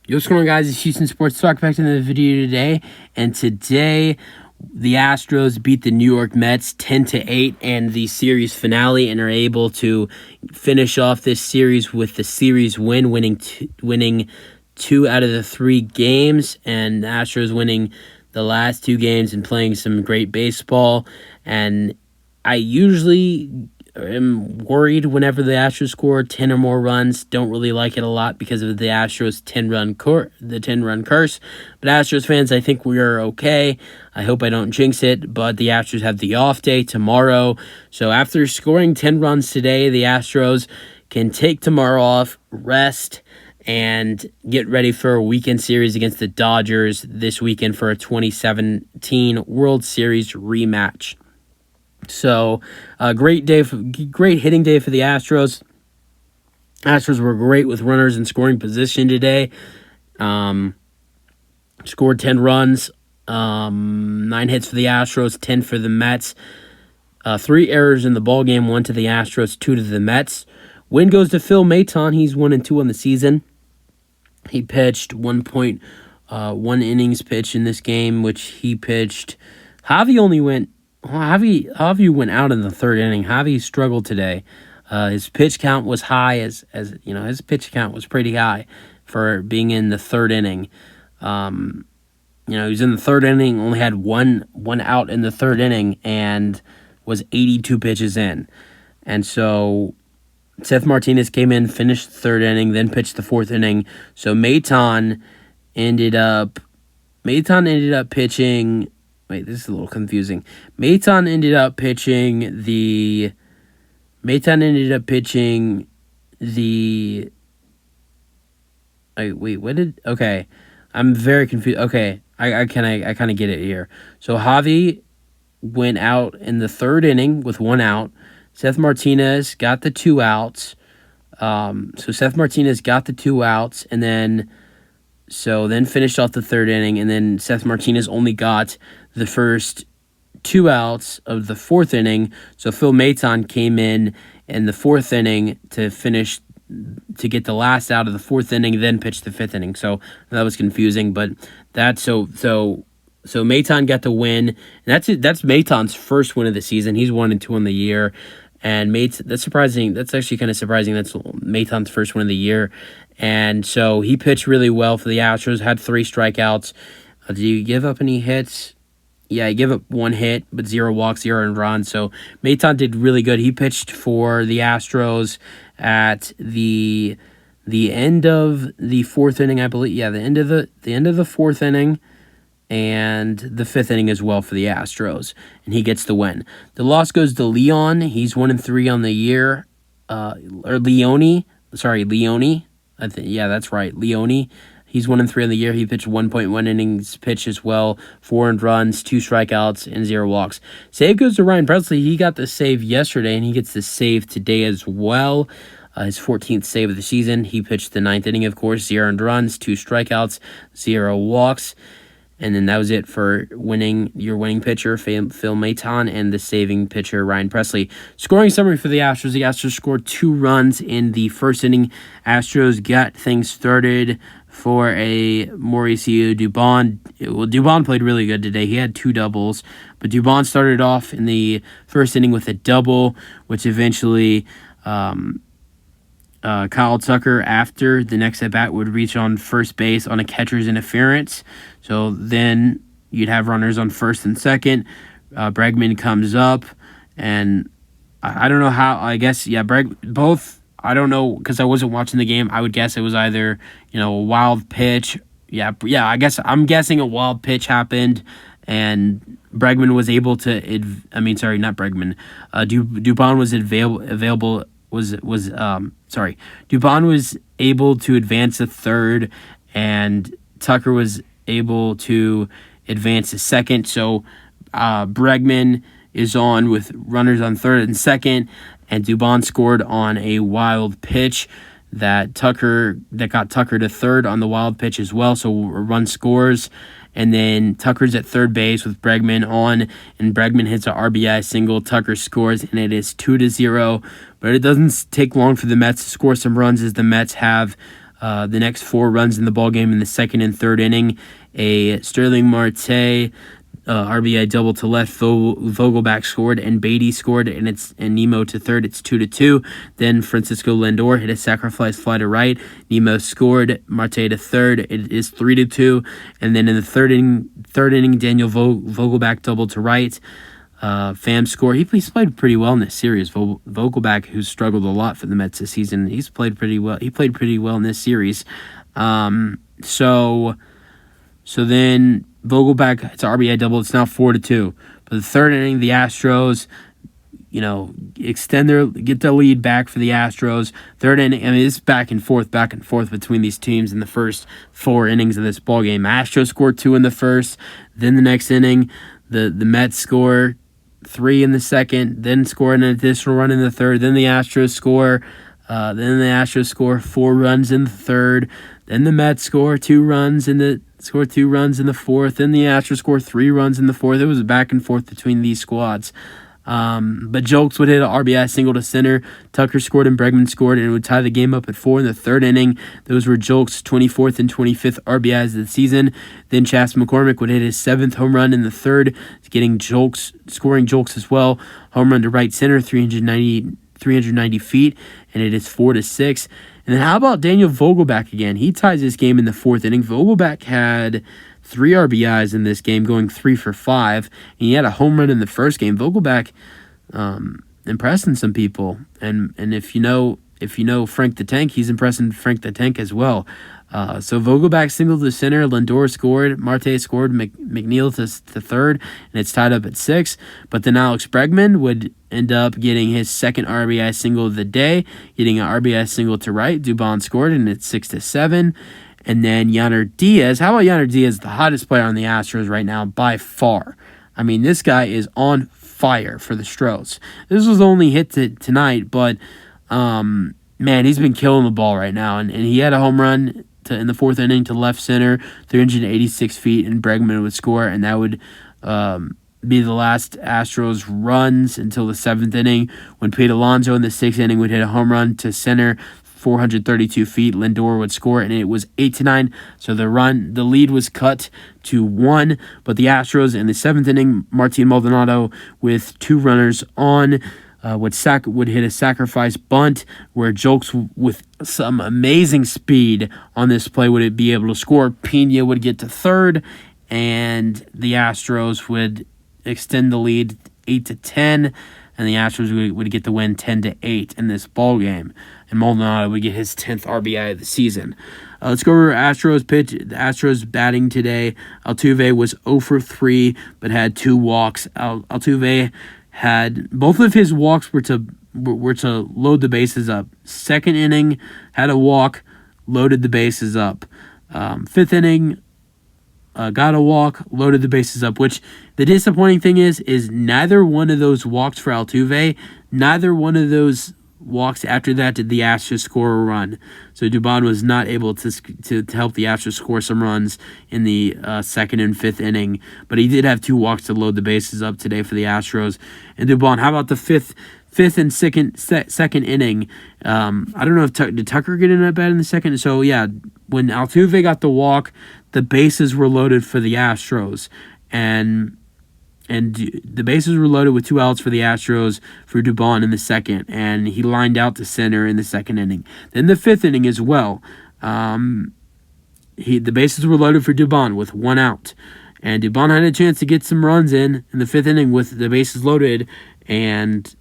Yo, what's going on, guys? It's Houston Sports Talk back to the video today. And today, the Astros beat the New York Mets 10-8 in the series finale and are able to finish off this series with the series win, winning 2 out of the 3 games, and the Astros winning the last 2 games and playing some great baseball. And I usually am worried whenever the Astros score 10 or more runs. Don't really like it a lot because of the Astros 10-run curse. But Astros fans, I think we are okay. I hope I don't jinx it, but the Astros have the off day tomorrow. So after scoring 10 runs today, the Astros can take tomorrow off, rest, and get ready for a weekend series against the Dodgers this weekend for a 2017 World Series rematch. So, great hitting day for the Astros. Astros were great with runners in scoring position today. Scored 10 runs, 9 hits for the Astros, 10 for the Mets. 3 errors in the ballgame, 1 to the Astros, 2 to the Mets. Win goes to Phil Maton. He's 1-2 on the season. He pitched 1.1 innings pitched in this game, which he pitched. Javi went out in the 3rd inning. Javi struggled today. His pitch count was high, his pitch count was pretty high for being in the 3rd inning. He was in the 3rd inning, only had one out in the 3rd inning, and was 82 pitches in. And so Seth Martinez came in, finished the 3rd inning, then pitched the 4th inning. So Maton ended up pitching. Wait, this is a little confusing. Maton ended up pitching the. Okay, I'm very confused. Okay, I kind of get it here. So Javi went out in the 3rd inning with 1 out. Seth Martinez got the 2 outs. So Seth Martinez got the 2 outs, and then finished off the 3rd inning, and then Seth Martinez only got the first 2 outs of the 4th inning. So Phil Maton came in the 4th inning to get the last out of the 4th inning, then pitched the 5th inning. So that was confusing, but so Maton got the win, and that's Maton's first win of the season. He's 1-2 on the year, and that's surprising. That's actually kind of surprising. That's Maton's first win of the year. And so he pitched really well for the Astros, had 3 strikeouts. Did he give up any hits? Yeah, he gave up 1 hit, but 0 walks, 0 earned runs. So Maton did really good. He pitched for the Astros at the end of the 4th inning, I believe. Yeah, the end of the 4th inning, and the 5th inning as well for the Astros, and he gets the win. The loss goes to Leon. He's 1-3 on the year. Leone. Yeah, that's right, Leone. He's 1-3 on the year. He pitched 1.1 innings pitch as well, 4 earned runs, 2 strikeouts, and 0 walks. Save goes to Ryan Presley. He got the save yesterday, and he gets the save today as well. His 14th save of the season. He pitched the 9th inning, of course, 0 earned runs, 2 strikeouts, 0 walks. And then that was it for your winning pitcher, Phil Maton, and the saving pitcher, Ryan Presley. Scoring summary for the Astros. The Astros scored 2 runs in the 1st inning. Astros got things started for a Mauricio Dubon. Well, Dubon played really good today. He had 2 doubles. But Dubon started off in the 1st inning with a double, which eventually Kyle Tucker, after the next at-bat, would reach on first base on a catcher's interference. So then you'd have runners on 1st and 2nd. Bregman comes up, and I don't know how. I guess, both. I don't know, because I wasn't watching the game. I would guess it was either, a wild pitch. Yeah, I guess I'm guessing a wild pitch happened, and Bregman was able to. Not Bregman. Dubon was available. Dubon was able to advance to 3rd, and Tucker was able to advance to 2nd. So Bregman is on with runners on 3rd and 2nd, and Dubon scored on a wild pitch that got Tucker to 3rd on the wild pitch as well. So a run scores, and then Tucker's at 3rd base with Bregman on, and Bregman hits an RBI single. Tucker scores, and it is 2-0. But it doesn't take long for the Mets to score some runs, as the Mets have the next 4 runs in the ballgame in the second and third inning. A Sterling Marte RBI double to left. Vogelback scored, and Beatty scored, and Nemo to third. It's 2-2. Then Francisco Lindor hit a sacrifice fly to right. Nemo scored. Marte to third. It is 3-2. And then in the third inning, Daniel Vogelback double to right. Pham scored. He's played pretty well in this series. Vogelback, who's struggled a lot for the Mets this season, he's played pretty well. He played pretty well in this series. So then Vogelback, it's an RBI double. It's now 4-2. But the third inning, the Astros, get the lead back for the Astros. Third inning, it's back and forth between these teams in the first 4 innings of this ballgame. Astros scored 2 in the first. Then the next inning, the Mets score 3 in the second. Then score an additional run in the third. Then the Astros score. 4 runs in the third. Then the Mets score 2 runs in the fourth. Then the Astros score 3 runs in the fourth. It was back and forth between these squads. But Jolks would hit an RBI single to center. Tucker scored and Bregman scored, and it would tie the game up at 4 in the third inning. Those were Jolks' 24th and 25th RBIs of the season. Then Chas McCormick would hit his 7th home run in the third, scoring Jolks as well. Home run to right center, 390 feet, and it is 4-6. And then how about Daniel Vogelback again? He ties this game in the 4th inning. Vogelback had 3 RBIs in this game, going 3 for 5. And he had a home run in the first game. Vogelback impressing some people. And if you know Frank the Tank, he's impressing Frank the Tank as well. So Vogelback singled to center, Lindor scored, Marte scored, McNeil to third, and it's tied up at 6. But then Alex Bregman would end up getting his 2nd RBI single of the day, getting an RBI single to right. Dubon scored, and it's 6-7. And then Yainer Diaz. How about Yainer Diaz, the hottest player on the Astros right now by far? I mean, this guy is on fire for the Stros. This was only hit tonight, but man, he's been killing the ball right now. And he had a home run in the 4th inning to left center, 386 feet, and Bregman would score, and that would be the last Astros runs until the 7th inning, when Pete Alonso in the 6th inning would hit a home run to center, 432 feet. Lindor would score, and it was 8-9. So the lead was cut to 1. But the Astros in the 7th inning, Martin Maldonado with 2 runners on would hit a sacrifice bunt where Jolks, with some amazing speed on this play, would be able to score. Pena would get to third, and the Astros would extend the lead 8-10, and the Astros would get the win 10-8 in this ball game. And Maldonado would get his 10th RBI of the season. Let's go over Astros pitch. The Astros batting today. Altuve was 0 for 3, but had 2 walks. Altuve had both of his walks were to load the bases up. 2nd inning had a walk, loaded the bases up. 5th inning got a walk, loaded the bases up. Which the disappointing thing is neither one of those walks for Altuve, neither one of those walks after that did the Astros score a run. So Dubon was not able to help the Astros score some runs in the 2nd and 5th inning, but he did have 2 walks to load the bases up today for the Astros. And Dubon, how about the fifth and second inning? I don't know if did Tucker get in that bat in the second? So yeah, when Altuve got the walk, the bases were loaded for the Astros, and the bases were loaded with 2 outs for the Astros for Dubon in the second, and he lined out to center in the 2nd inning. Then the 5th inning as well, the bases were loaded for Dubon with 1 out, and Dubon had a chance to get some runs in the 5th inning with the bases loaded, and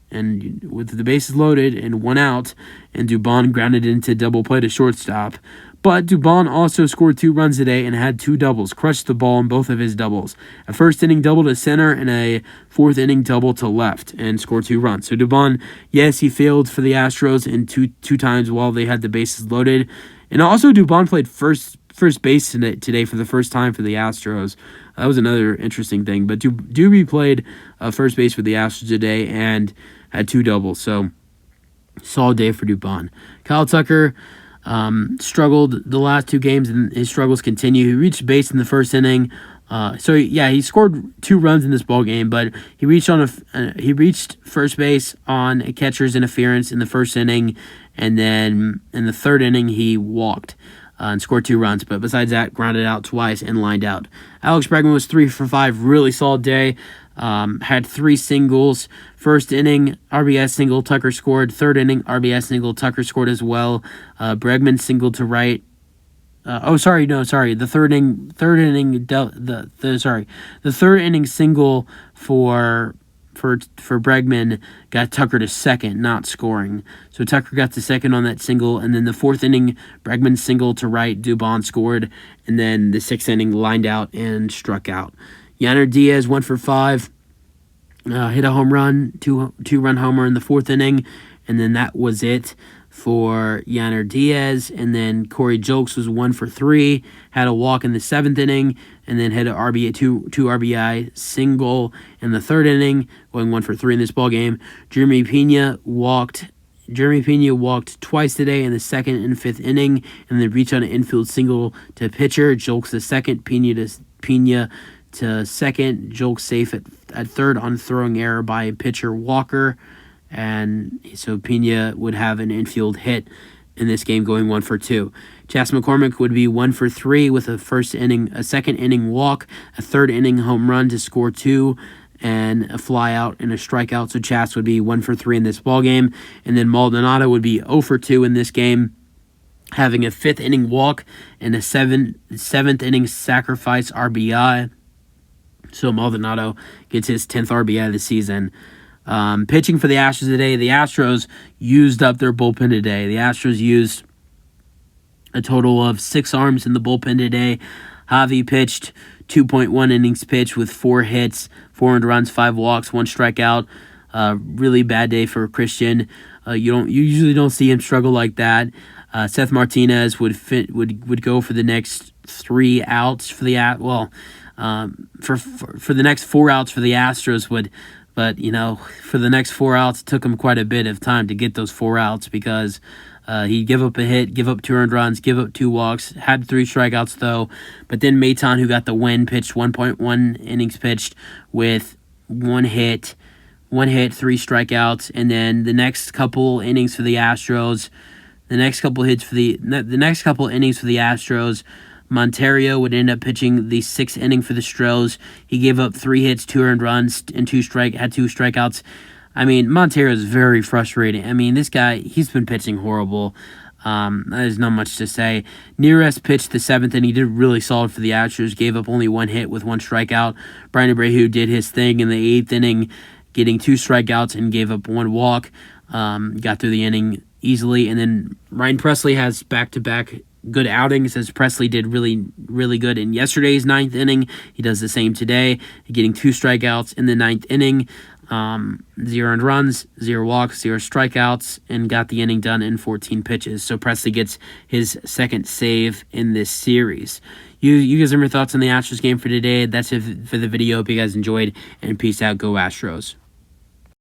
with the bases loaded and 1 out, and Dubon grounded into double play to shortstop. But Dubon also scored 2 runs today and had 2 doubles, crushed the ball in both of his doubles. A 1st inning double to center and a 4th inning double to left, and scored 2 runs. So Dubon, yes, he failed for the Astros in two times while they had the bases loaded. And also Dubon played first base today for the first time for the Astros. That was another interesting thing. But Doobie played first base for the Astros today and had 2 doubles. So solid day for Dubon. Kyle Tucker struggled the last 2 games, and his struggles continue. He reached base in the 1st inning He scored 2 runs in this ball game, but he reached first base on a catcher's interference in the first inning, and then in the third inning he walked and scored 2 runs. But besides that, grounded out twice and lined out. Alex Bregman was 3 for 5, really solid day. Had 3 singles. First inning, RBS single, Tucker scored. Third inning, RBS single, Tucker scored as well. Bregman singled to right. The third inning single for Bregman got Tucker to second, not scoring. So Tucker got to second on that single, and then the 4th inning, Bregman single to right, Dubon scored, and then the 6th inning lined out and struck out. Yainer Diaz 1 for 5, hit a home run, two-run homer in the 4th inning, and then that was it for Yainer Diaz. And then Corey Julks was 1 for 3, had a walk in the 7th inning, and then had a two RBI single in the 3rd inning, going 1 for 3 in this ball game. Jeremy Pena walked twice today in the 2nd and 5th inning, and then reached on an infield single to pitcher. Julks the second, Pena to second. Julks safe at 3rd on throwing error by pitcher Walker. And so Pena would have an infield hit in this game, going 1 for 2. Chas McCormick would be 1 for 3 with a 2nd inning walk, a 3rd inning home run to score 2, and a fly out and a strikeout. So Chas would be 1 for 3 in this ball game. And then Maldonado would be 0 for 2 in this game, having a 5th inning walk and a 7th inning sacrifice RBI. So Maldonado gets his 10th RBI of the season. Pitching for the Astros today, the Astros used up their bullpen today. The Astros used a total of 6 arms in the bullpen today. Javi pitched 2.1 innings pitched with 4 hits, 4 earned runs, 5 walks, 1 strikeout. Really bad day for Christian. You usually don't see him struggle like that. Seth Martinez would go for the next 3 outs for the for the next 4 outs for the Astros But, for the next 4 outs, it took him quite a bit of time to get those 4 outs because he'd give up a hit, give up 2 earned runs, give up 2 walks, had 3 strikeouts, though. But then Maton, who got the win, pitched 1.1 innings pitched with 1 hit, 3 strikeouts. And then the next couple innings for the Astros, the next couple innings for the Astros, Monterio would end up pitching the 6th inning for the Stros. He gave up 3 hits, 2 earned runs, and had 2 strikeouts. I mean, Monterio is very frustrating. I mean, this guy, he's been pitching horrible. There's not much to say. Neres pitched the 7th inning. He did really solid for the Astros. Gave up only 1 hit with 1 strikeout. Brian Abreu did his thing in the 8th inning, getting 2 strikeouts and gave up 1 walk. Got through the inning easily. And then Ryan Presley has back-to-back good outings, as Presley did really, really good in yesterday's 9th inning. He does the same today, getting 2 strikeouts in the 9th inning, 0 earned runs, 0 walks, 0 strikeouts, and got the inning done in 14 pitches. So Presley gets his 2nd save in this series. You guys have your thoughts on the Astros game for today. That's it for the video. Hope you guys enjoyed, and peace out. Go Astros.